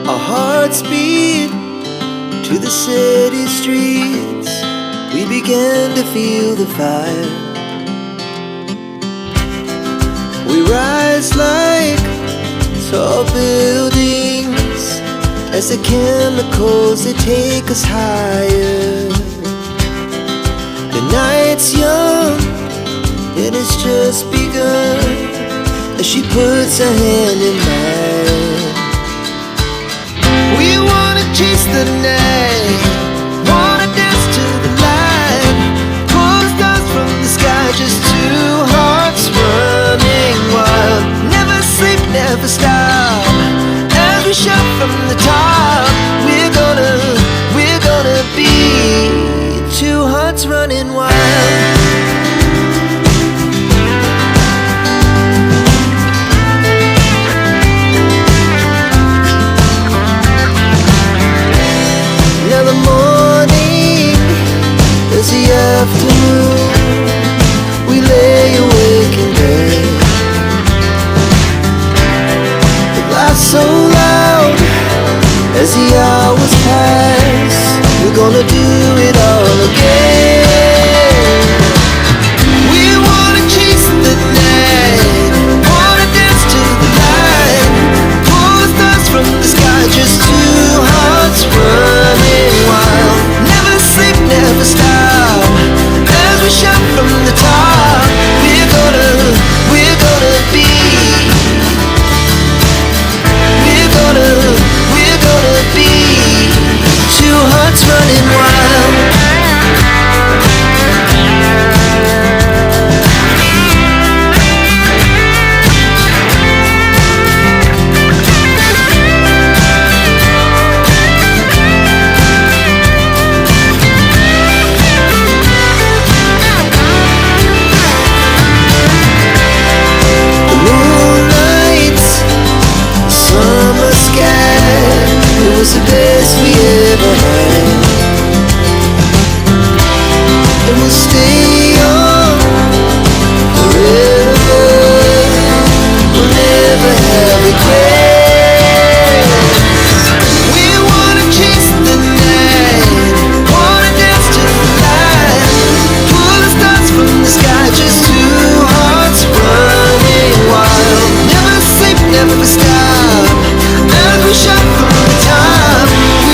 Our hearts beat to the city streets. We began to feel the fire. We rise like tall buildings as the chemicals, they take us higher. The night's young and it's just begun as she puts her hand in mine. We wanna chase the night, wanna dance to the light, pull the stars from the sky, just two hearts running wild. Never sleep, never stop, as we shout from the top. We're gonna be two hearts running wild. Now the morning is the afternoon. We lay awake in bed, the glass so